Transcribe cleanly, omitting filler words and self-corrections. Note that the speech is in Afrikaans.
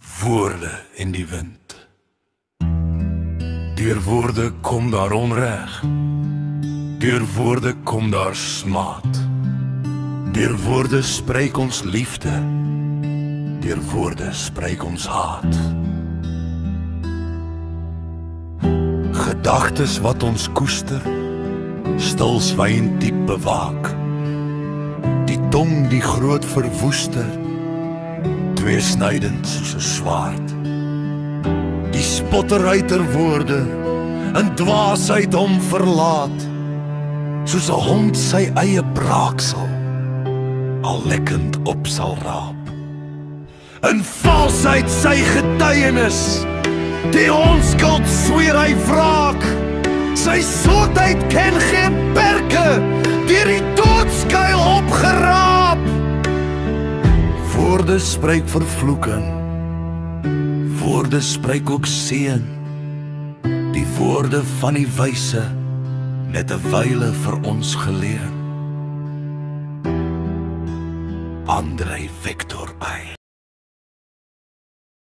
Woorde en die wind. Deur woorde kom daar onreg. Deur woorde kom daar smaad. Deur woorde spreek ons liefde. Deur woorde spreek ons haat. Gedagtes wat ons koester, stilswyn diep bewaak. Die tong die groot verwoester, tweesnydend soos 'n swaard. Die spottery ter woorde, in dwaasheid hom verlaat, soos 'n hond sy eie braaksel, al lekkend op sal raap. In valsheid sy getuienis, die onskuld sweer hy wraak. Sy soetheid ken geen perke, deur die doodskuil opgeraap. Woorde spreek vervloeking, woorde spreek ook seën. Die woorde van die wyse, net 'n wyle vir ons geleer. Andrei Victor I.